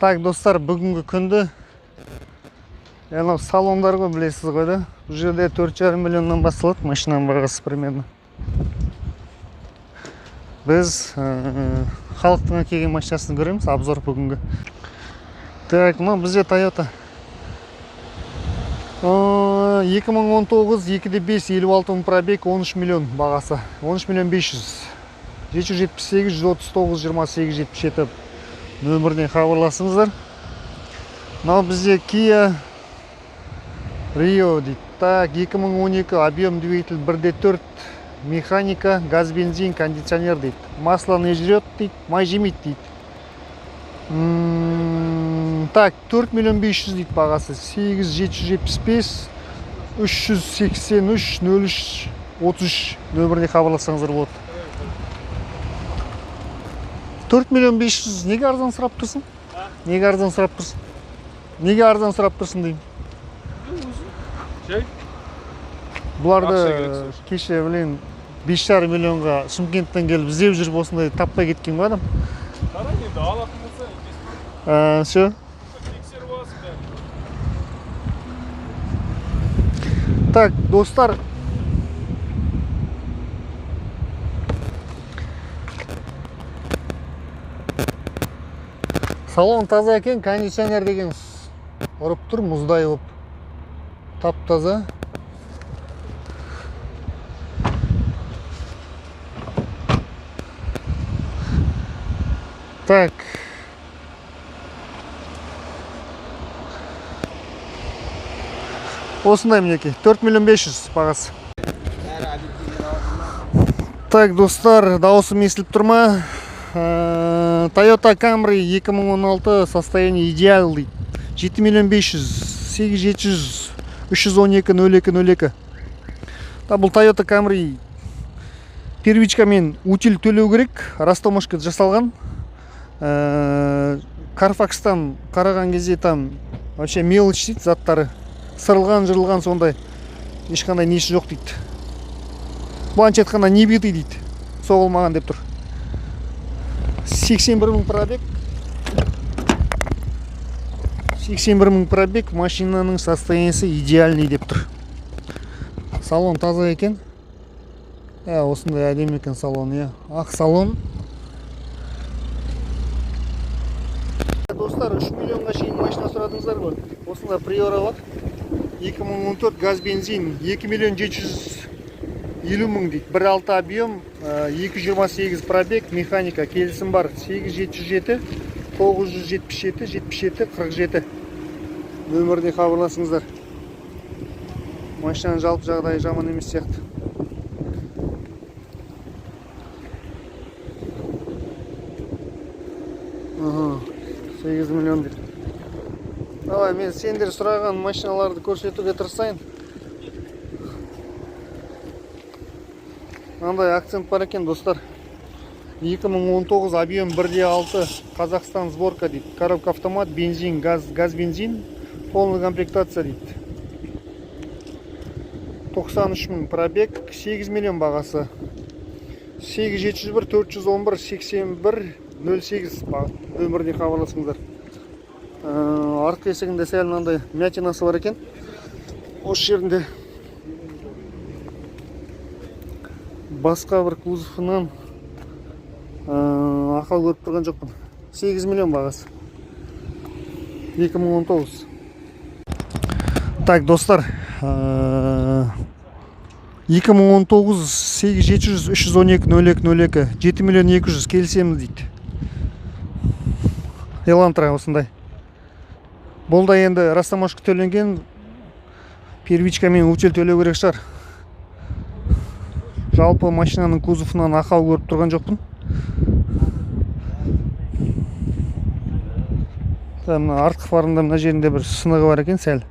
Так, достар, бүгінгі күнді яғни салондар ғой, білесіз ғой да. Бұл жерде 4,5 миллионнан басталады машинаның бағасы примерно. Біз халықтың келген машинасын көреміз, обзор бүгінгі. Так, мына бізде Toyota 2019 2.5 56 мың пробег, 13 миллион бағасы, 13 миллион 500, 778 139 28 77 нөмірден хабарласыңыздар. Мынау бізде Kia Rio дейді. Так, 2012 объем двигатель 1.4, механика, газ, бензин, кондиционер дейді. Масло не жрет дейді, май жемейді дейді. Так, 4 миллион 500 дейді бағасы, 8 775 383 03 33 нөміріне хабарласаңыздар болады. 4 миллион 500 неге арзан сұрап тұрсың? Неге арзан сұрап тұрсың? Неге арзан сұрап тұрсың деймін? Бұларды кеше білейін 5,5 миллионға Шымкенттен келіп іздеп жүріп осындай таппай кеткен ғой адам. Қарай енді алатын болса, Все. тексеріп аласың. Так, достар, салон таза екен, кондиционер деген ұрып тұр, мұздай болып. Тап-таза. Так. Осындай мінеке, 4 миллион 500 бағасы. Так, достар, дауысым естіліп тұрма. Toyota Camry 2016 состояние идеал дейді. 7 миллион 500, 8 700, 312 0202. Бұл Toyota Camry первичкамен утиль төлеу керек, растаможка жасалған. Carfax'тан қараған кезде там вообще мелочь дейді заттары. Сырылған, жырылған сондай. Ешқандай несі жоқ дейді. Бұланша айтқанда не беті дейді. Соғылмаған деп тұр. 81 мың пробег. 81 мың пробег, машинаның состояниесі идеальный деп тұр. Салон таза екен. Осындай әдемі екен салон, ақ салон. Достар, 3 миллионға шейін машина сұрадыңыздар ғой. Осында Priora бар. 2014 газ бензин 2 миллион 750 мың дейді. 1.6 объем, 228 пробег, механика, келісім бар. 877 977 77 47 нөміріне хабарласыңыздар. Машинаның жалпы жағдайы жаман емес сияқты. Ага, 8 миллион дейді. Давай, мен сендер сұраған машиналарды көрсетуге тырысайын. Мынандай акцент бар екен, достар. 2019 объем 1.6, Қазақстан сборка дейді. Коробка автомат, бензин, газ бензин, полный комплектация дейді. 93 мың пробег, 8 миллион бағасы. 8701 411 81 08 нөміріне хабарласыңыздар. Артқы есігінде сәл мынандай мятинасы бар екен. Осы жерінде басқа бір кузовынан ақау көріп тұрған жоқпын. 8 миллион бағасы. 2019. Так, достар, 2019 8700 312 0202 7 миллион 200 келісеміз дейді. Элантра осындай. Бұл да енді растаможка төленген, первичкамен утиль төлеу керек шығар. Жалпы машинаның кузовынан ақау көріп тұрған жоқпын. Артқы фарында мына жерінде бір сынығы бар екен сәл.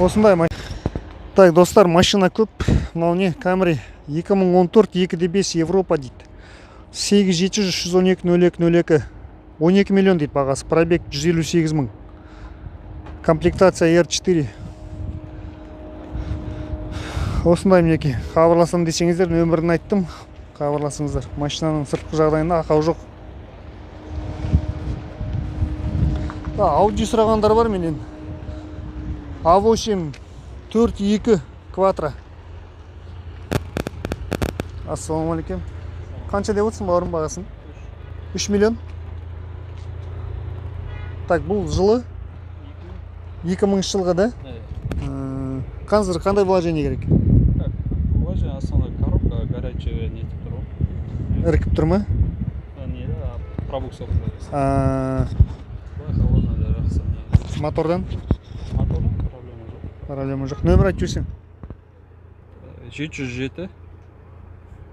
Осындай машина. Так, достар, машина көп. Мынау не? Camry 2014 2.5 Европа дейді. 8700 312 0202 12 миллион дейді бағасы. Пробег 158 мың. Комплектация R4. Осындай мінекей. Хабарласам десеңіздер, нөмірін айттым. Хабарласыңыздар. Машинаның сыртқы жағдайында ақау жоқ. Audi сұрағандар бар менен. A8 4.2 Quattro. Ассалаумалейкум. Қанша деп отырсың бауырым бағасын? 3 миллион. Так, бұл жылы 2000 жылғы да? Қазір қандай вложение керек? Вложение основная коробка горячая не тұр. Іркіп тұр ма? Не, пробуксовка. Мотордан? Мотордан проблема жоқ. Проблема жоқ. Нөмір айтып жүрсең? 707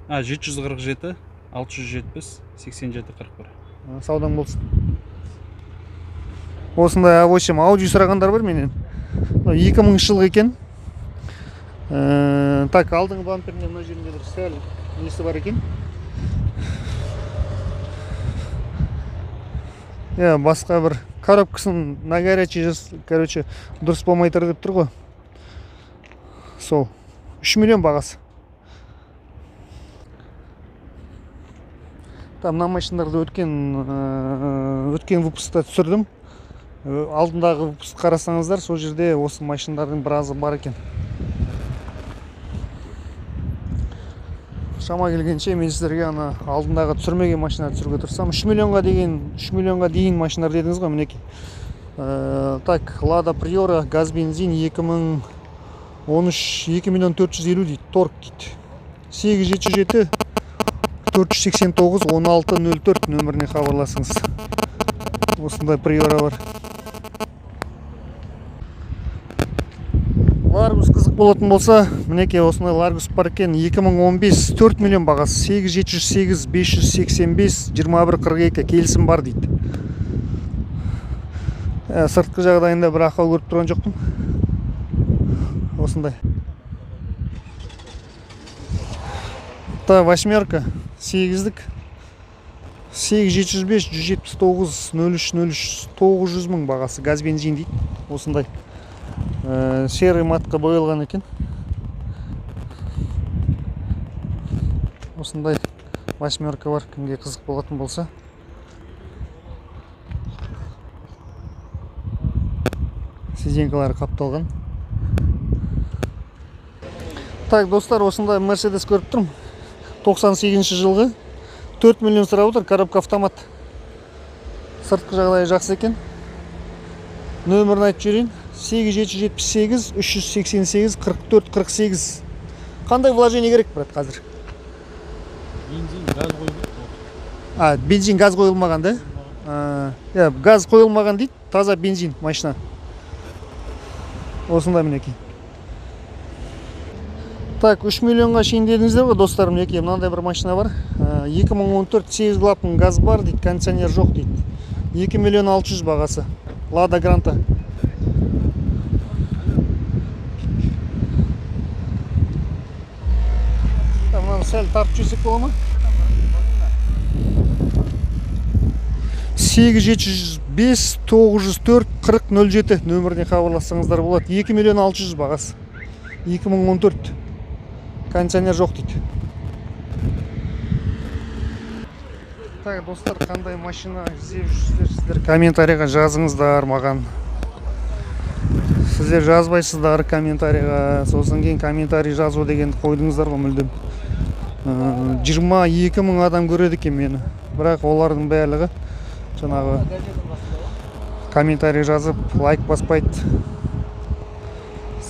747 670 8741. Саудаң болсын. Осындай A8 Audi сұрағандар бар менен. 2000 жылғы екен. Так, алдыңғы бамперінде мына жерінде бір сәл несі бар екен. Басқа бір коробкасын на горячий, короче, дұрыс болмай тұр деп тұр ғой. Сол. 3 миллион бағасы. Мына машиналарды өткен выпуста түсірдім. Алдындағы выпуск қарасаңыздар, сол жерде осы машиналардың біразы бар екен. Шама келгенше мен сіздерге алдындағы түсірмеген машина түсіруге тырысам. 3 миллионға дейін машиналар дедіңіз ғой, мінекей. Так, Lada Priora газ бензин 2013 2 миллион 450 дейді, торг дейді. 877 489 1604 нөміріне хабарласыңыз. Осындай Priora бар. Largus қызық болатын болса, мінекей осындай Largus бар екен. 2015 4 миллион бағасы, 8708 585 2142 келісім бар дейді. Сыртқы жағдайында бір ақау көріп тұрған жоқпын. Осындай. Восьмерка 8-дік 8705 179 0303 900 мың бағасы, газ бензин дейді. Осындай серый матқа боялған екен. Осындай восьмерка бар, кімге қызық болатын болса. Сиденькалары қапталған. Так, достар, осындай Mercedes көріп тұрмын. 98 жылғы 4 миллион сұрап отыр, коробка автомат. Сыртқы жағдайы жақсы екен. Нөмірін айтып жіберейін. 8778 388 44 48. Қандай вложение керек, брат, қазір? Бензин, газ қойылмайды. Бензин, газ қойылмаған, да? Газ қойылмаған дейді, таза бензин машина. Осындай мінекей. Так, 3 миллионға шейін дедіңіздер ғой, достарым, мінекей, мынандай бір машина бар. 2014 8 клапан газ бар дейді, кондиционер жоқ дейді. 2 миллион 600 бағасы. Lada Granta. Мынаны сәл тартып жүрсек бола ма? 8705 904 4007 нөміріне хабарлассаңыздар болады. 2 миллион 600 бағасы. 2014. Кондиционер жоқ дейді. Так, достар, қандай машина іздеп жүрсіздер, сіздер комментарийға жазыңыздар маған. Сіздер жазбайсыздар комментарийға, сосын кейін комментарий жазу дегенді қойдыңыздар ғой мүлдем. 22 мың адам көреді екен мені. Бірақ олардың барлығы жаңағы комментарий жазып, лайк баспайды.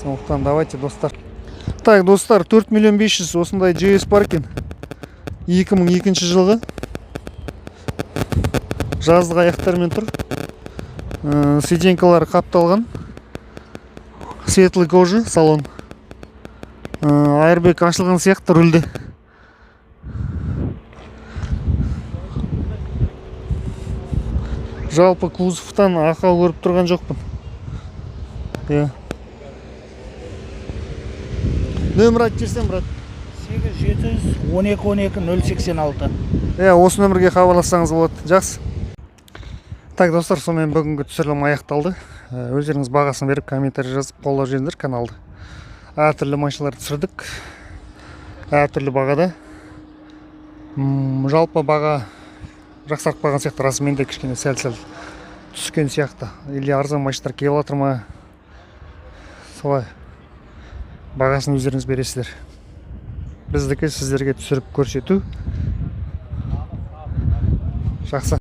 Сондықтан давайте, достар. Так, достар, 4 миллион 500 осындай GS бар екен. 2002 жылғы. Жаздық аяқтармен тұр. Сиденькалары қапталған. Светлый кожа, салон. Airbag ашылған сияқты рөлде. Жалпы кузовтан ақау көріп тұрған жоқпын. Нөмір айтып жүрсем, брат? 8712 12 086. Осы нөмірге хабарлассаңыз болады. Жақсы. Так, достар, сонымен бүгінгі түсірілім аяқталды. Өздеріңіз бағасын беріп, комментарий жазып, қолдап жүріңіздер каналды. Әртүрлі машиналарды түсірдік. Әртүрлі бағада. Жалпы баға жақсарып қалған сияқты, расымен де кішкене сәл-сәл түскен сияқты. Или арзан машиналар келіп жатыр ма? Солай. Бағасын өздеріңіз бересіздер. Біздікі сіздерге түсіріп көрсету. Жақсы.